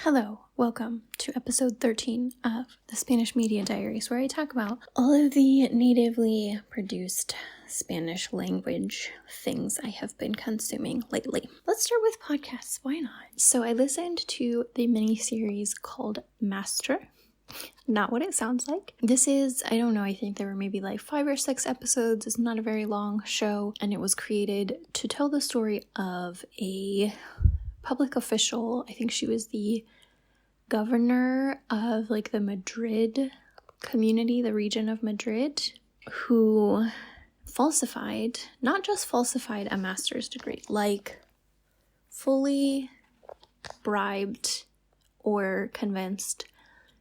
Hello, welcome to episode 13 of the Spanish Media Diaries, where I talk about all of the natively produced Spanish language things I have been consuming lately. Let's start with podcasts, why not? So I listened to the mini-series called Master. Not what it sounds like. This is, I don't know, I think there were maybe like 5 or 6 episodes. It's not a very long show, and it was created to tell the story of a public official. I think she was the governor of like the Madrid community, the region of Madrid, who not just falsified a master's degree, like fully bribed or convinced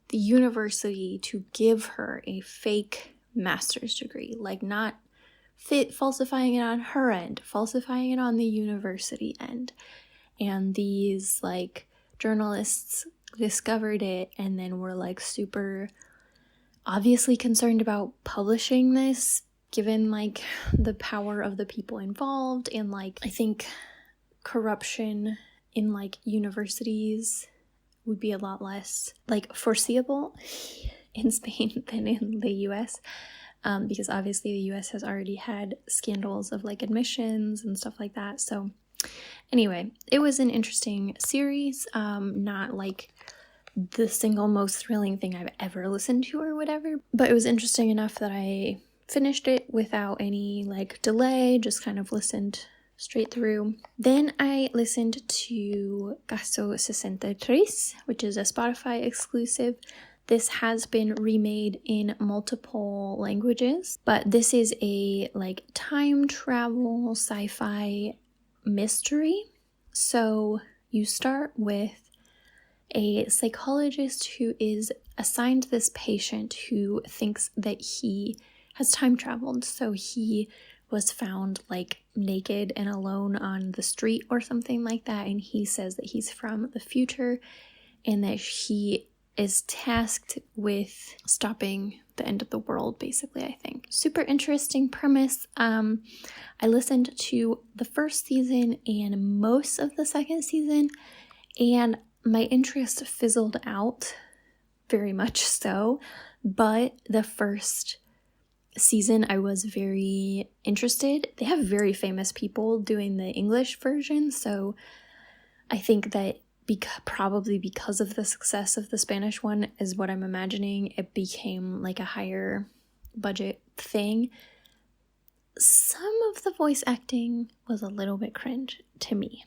the university to give her a fake master's degree, like not falsifying it on her end, falsifying it on the university end. And these like journalists discovered it and then were like super obviously concerned about publishing this, given like the power of the people involved, and like I think corruption in like universities would be a lot less like foreseeable in Spain than in the US, because obviously the US has already had scandals of like admissions and stuff like that. So anyway, it was an interesting series, not like the single most thrilling thing I've ever listened to or whatever, but it was interesting enough that I finished it without any like delay, just kind of listened straight through. Then I listened to Caso 63, which is a Spotify exclusive. This has been remade in multiple languages, but this is a like time travel sci-fi mystery. So you start with a psychologist who is assigned this patient who thinks that he has time traveled. So he was found like naked and alone on the street or something like that, and he says that he's from the future and that he is tasked with stopping the end of the world, basically, I think. Super interesting premise. I listened to the first season and most of the second season, and my interest fizzled out, very much so, but the first season I was very interested. They have very famous people doing the English version, so I think that probably because of the success of the Spanish one is what I'm imagining, it became like a higher budget thing. Some of the voice acting was a little bit cringe to me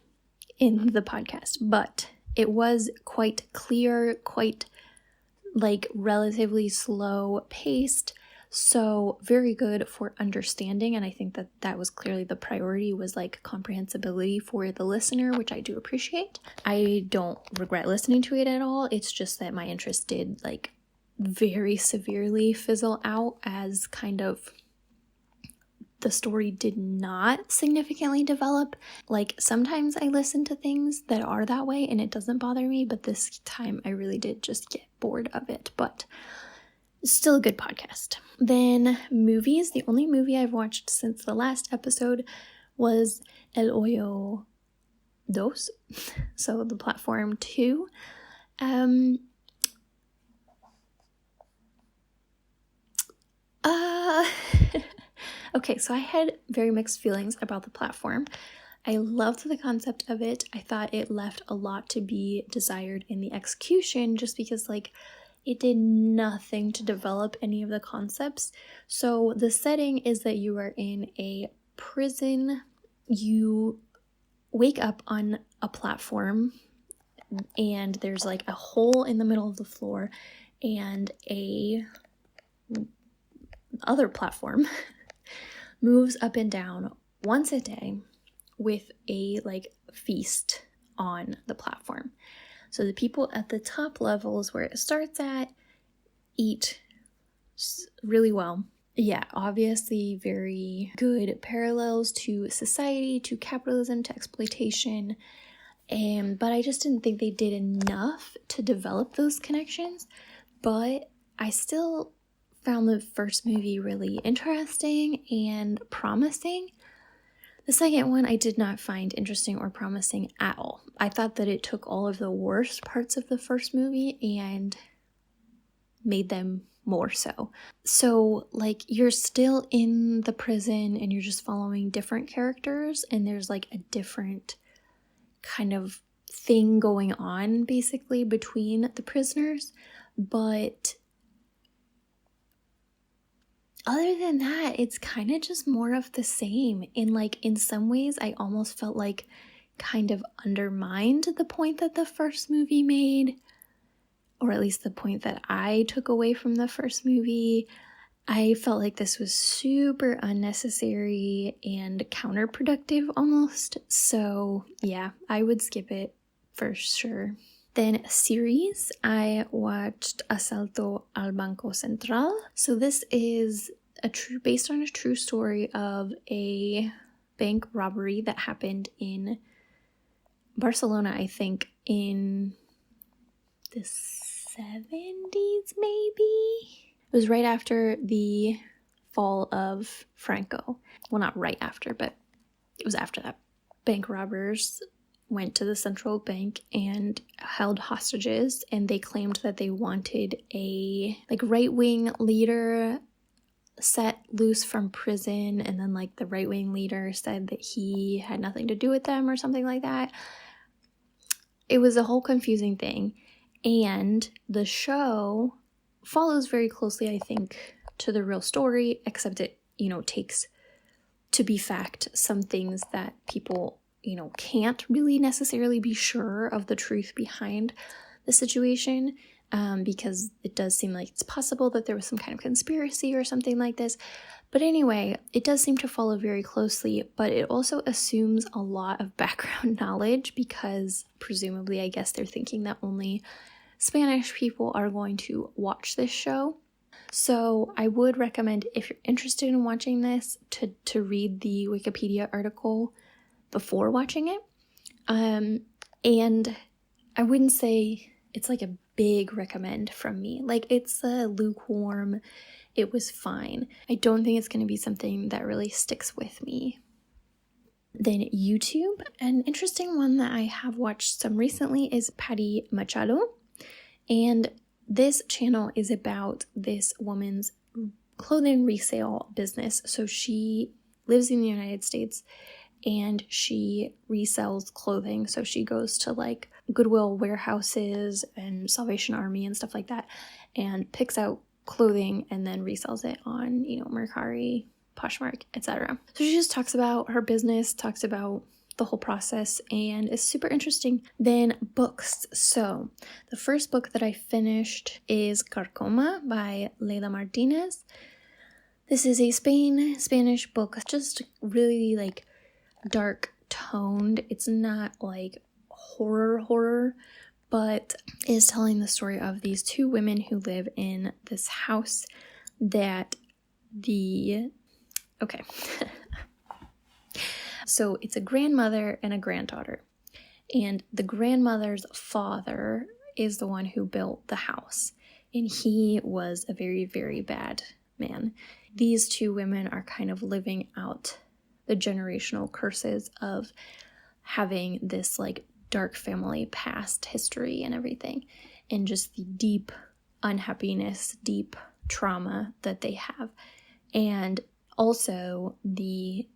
in the podcast, but it was quite clear, quite like relatively slow paced, so very good for understanding. And I think that that was clearly the priority, was like comprehensibility for the listener, which I do appreciate. I don't regret listening to it at all. It's just that my interest did like very severely fizzle out, as kind of the story did not significantly develop. Like sometimes I listen to things that are that way and it doesn't bother me, but this time I really did just get bored of it. But still a good podcast. Then movies. The only movie I've watched since the last episode was El Hoyo 2, so the platform 2. Okay, so I had very mixed feelings about the platform. I loved the concept of it. I thought it left a lot to be desired in the execution, just because like it did nothing to develop any of the concepts. So the setting is that you are in a prison. You wake up on a platform and there's like a hole in the middle of the floor and a other platform moves up and down once a day with a like feast on the platform. So the people at the top levels where it starts at eat really well. Yeah, obviously very good parallels to society, to capitalism, to exploitation. But I just didn't think they did enough to develop those connections. But I still found the first movie really interesting and promising. The second one I did not find interesting or promising at all. I thought that it took all of the worst parts of the first movie and made them more so. So, like, you're still in the prison and you're just following different characters, and there's like a different kind of thing going on basically between the prisoners. But other than that, it's kind of just more of the same. And like in some ways, I almost felt like kind of undermined the point that the first movie made, or at least the point that I took away from the first movie. I felt like this was super unnecessary and counterproductive almost. So yeah, I would skip it for sure. Then a series, I watched Asalto al Banco Central. So this is based on a true story of a bank robbery that happened in Barcelona, I think, in the 70s maybe? It was right after the fall of Franco. Well, not right after, but it was after that. Bank robbers went to the central bank and held hostages, and they claimed that they wanted a right-wing leader set loose from prison, and then the right-wing leader said that he had nothing to do with them or something like that. It was a whole confusing thing, and the show follows very closely, I think, to the real story, except it, takes to be fact some things that people, can't really necessarily be sure of the truth behind the situation, because it does seem like it's possible that there was some kind of conspiracy or something like this. But anyway, it does seem to follow very closely, but it also assumes a lot of background knowledge because presumably, I guess they're thinking that only Spanish people are going to watch this show. So I would recommend, if you're interested in watching this, to read the Wikipedia article before watching it. And I wouldn't say it's like a big recommend from me. It's a lukewarm, it was fine. I don't think it's going to be something that really sticks with me. Then YouTube, an interesting one that I have watched some recently is Patty Machado. And this channel is about this woman's clothing resale business. So she lives in the United States and she resells clothing. So she goes to Goodwill warehouses and Salvation Army and stuff like that and picks out clothing and then resells it on, Mercari, Poshmark, etc. So she just talks about her business, talks about the whole process, and it's super interesting. Then books. So the first book that I finished is Carcoma by Leila Martinez. This is a Spanish book, just really dark toned. It's not horror, but is telling the story of these two women who live in this house that So it's a grandmother and a granddaughter. And the grandmother's father is the one who built the house. And he was a very, very bad man. These two women are kind of living out the generational curses of having this dark family past history and everything. And just the deep unhappiness, deep trauma that they have. And also the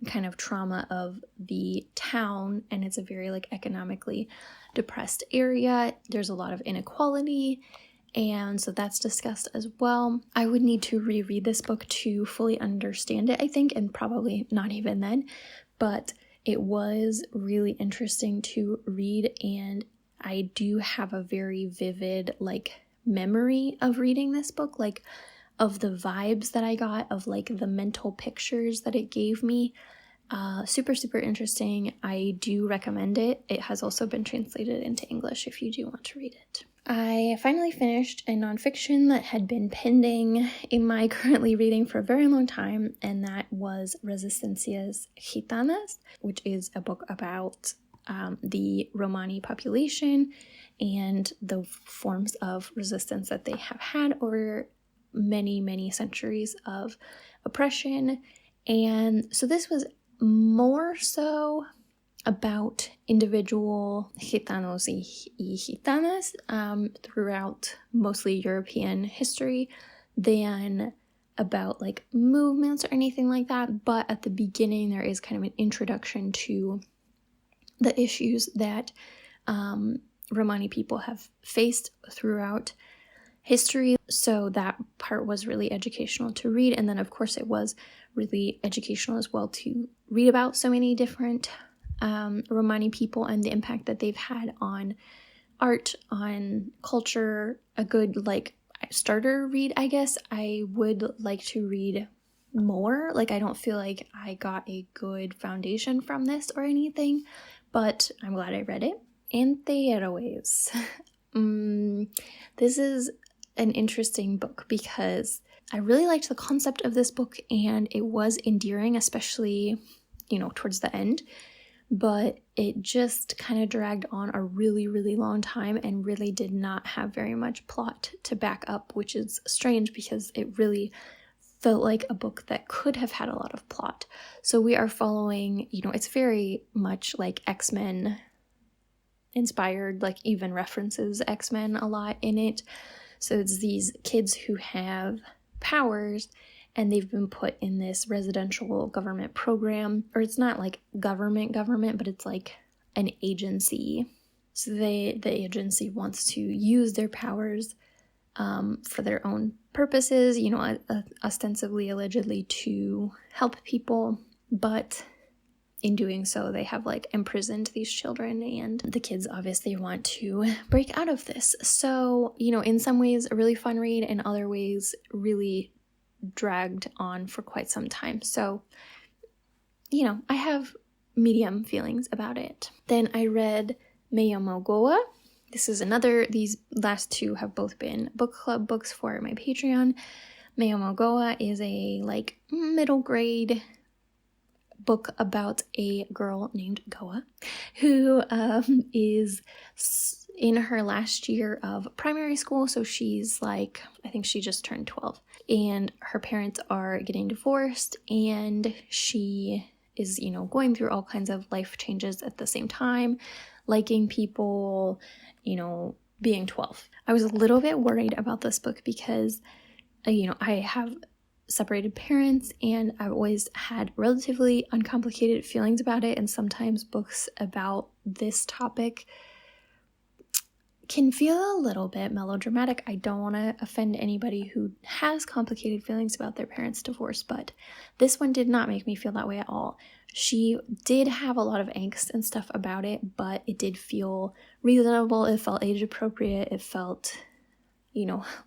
kind of trauma of the town, and it's a very economically depressed area. There's a lot of inequality, and so that's discussed as well. I would need to reread this book to fully understand it, I think, and probably not even then, but it was really interesting to read, and I do have a very vivid memory of reading this book, of the vibes that I got, of the mental pictures that it gave me. Super, super interesting. I do recommend it. It has also been translated into English if you do want to read it. I finally finished a nonfiction that had been pending in my currently reading for a very long time, and that was Resistencias Gitanas, which is a book about the Romani population and the forms of resistance that they have had over many, many centuries of oppression. And so this was more so about individual gitanos y gitanas throughout mostly European history than about like movements or anything like that. But at the beginning, there is kind of an introduction to the issues that Romani people have faced throughout history. So that part was really educational to read. And then, of course, it was really educational as well to read about so many different Romani people and the impact that they've had on art, on culture. A good like starter read, I guess. I would like to read more. Like, I don't feel like I got a good foundation from this or anything, but I'm glad I read it. Anti-Heroes. This is an interesting book because I really liked the concept of this book and it was endearing, especially, towards the end. But it just kind of dragged on a really, really long time and really did not have very much plot to back up, which is strange because it really felt like a book that could have had a lot of plot. So we are following, it's very much like X-Men inspired, like even references X-Men a lot in it. So it's these kids who have powers and they've been put in this residential government program, or it's not like government, but it's like an agency. So the agency wants to use their powers for their own purposes, ostensibly, allegedly to help people, but in doing so, they have like imprisoned these children, and the kids obviously want to break out of this. So, in some ways, a really fun read, in other ways, really dragged on for quite some time. So, I have medium feelings about it. Then I read Meyamogoa. This is these last two have both been book club books for my Patreon. Meyamogoa is a like middle grade book about a girl named Goa who is in her last year of primary school. So she's like, I think she just turned 12, and her parents are getting divorced, and she is, going through all kinds of life changes at the same time, liking people, being 12. I was a little bit worried about this book because, I have separated parents and I've always had relatively uncomplicated feelings about it, and sometimes books about this topic can feel a little bit melodramatic. I don't want to offend anybody who has complicated feelings about their parents' divorce, but this one did not make me feel that way at all. She did have a lot of angst and stuff about it, but it did feel reasonable. It felt age appropriate. It felt,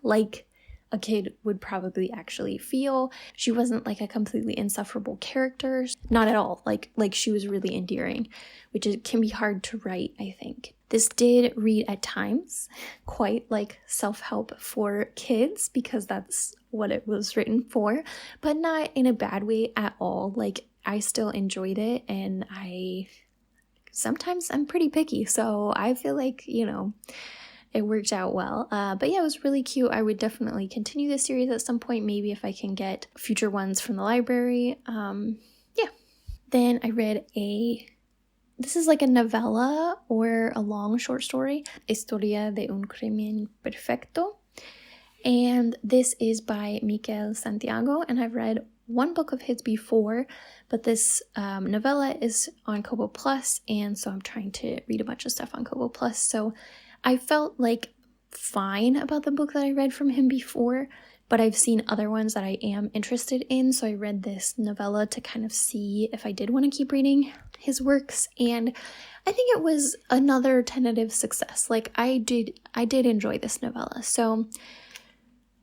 like a kid would probably actually feel. She wasn't like a completely insufferable character. Not at all. Like she was really endearing, which can be hard to write, I think. This did read at times quite like self-help for kids because that's what it was written for, but not in a bad way at all. Like, I still enjoyed it, and sometimes I'm pretty picky, so I feel like, it worked out well. But yeah, it was really cute. I would definitely continue this series at some point, maybe if I can get future ones from the library. Yeah. Then I read this is like a novella or a long short story, Historia de un crimen perfecto. And this is by Miquel Santiago, and I've read one book of his before, but this novella is on Kobo Plus, and so I'm trying to read a bunch of stuff on Kobo Plus. So I felt like fine about the book that I read from him before, but I've seen other ones that I am interested in, so I read this novella to kind of see if I did want to keep reading his works, and I think it was another tentative success. Like, I did enjoy this novella. So,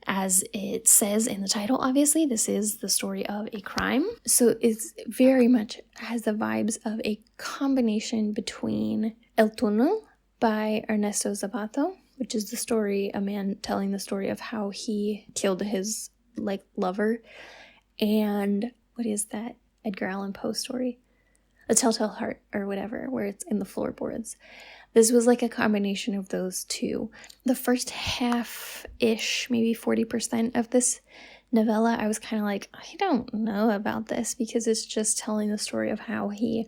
as it says in the title, obviously, this is the story of a crime. So it's very much has the vibes of a combination between El Túnel by Ernesto Zapato, which is a man telling the story of how he killed his lover, and what is that Edgar Allan Poe story? A Telltale Heart or whatever, where it's in the floorboards. This was like a combination of those two. The first half-ish, maybe 40% of this novella, I was kind of like, I don't know about this, because it's just telling the story of how he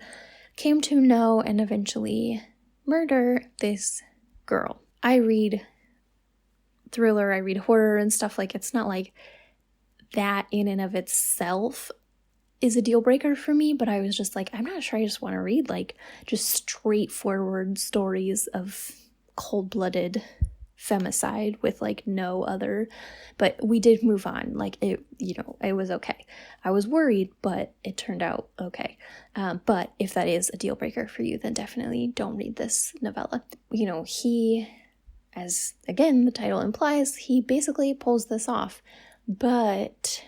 came to know and eventually murder this girl. I read thriller, I read horror and stuff, like it's not like that in and of itself is a deal breaker for me, but I was just like, I'm not sure I just want to read like just straightforward stories of cold-blooded femicide with like no other. But we did move on, like it, it was okay. I was worried, but it turned out okay. But if that is a deal breaker for you, then definitely don't read this novella. He, as again the title implies, he basically pulls this off. But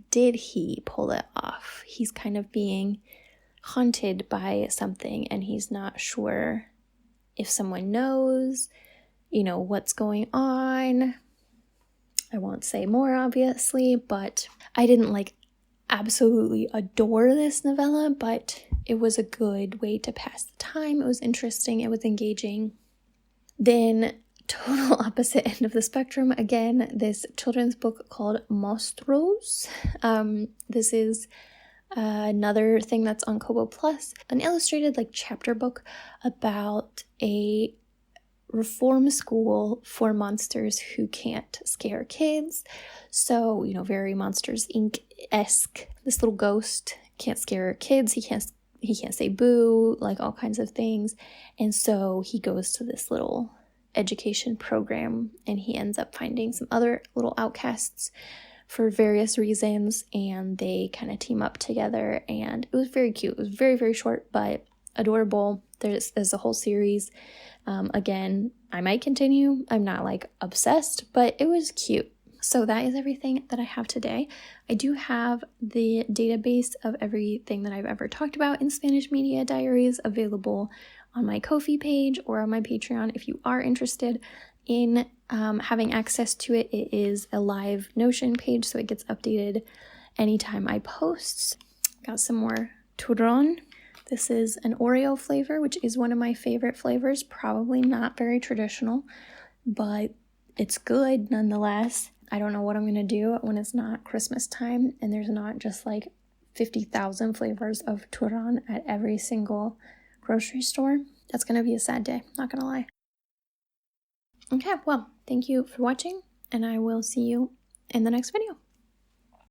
did he pull it off? He's kind of being haunted by something, and he's not sure if someone knows, what's going on. I won't say more, obviously, but I didn't absolutely adore this novella, but it was a good way to pass the time. It was interesting. It was engaging. Then, total opposite end of the spectrum, again, this children's book called Monstros. This is another thing that's on Kobo Plus, an illustrated chapter book about a reform school for monsters who can't scare kids. So, very Monsters Inc-esque. This little ghost can't scare kids. He can't say boo, all kinds of things. And so he goes to this little education program, and he ends up finding some other little outcasts for various reasons, and they kind of team up together, and it was very cute. It was very, very short, but adorable. There's a whole series. Again, I might continue. I'm not obsessed, but it was cute. So that is everything that I have today. I do have the database of everything that I've ever talked about in Spanish Media Diaries available on my Ko-fi page or on my Patreon if you are interested in having access to it. It is a live Notion page, so it gets updated anytime I post. Got some more turrón. This is an Oreo flavor, which is one of my favorite flavors. Probably not very traditional, but it's good nonetheless. I don't know what I'm going to do when it's not Christmas time and there's not just 50,000 flavors of turrón at every single grocery store. That's going to be a sad day, not going to lie. Okay, well, thank you for watching, and I will see you in the next video.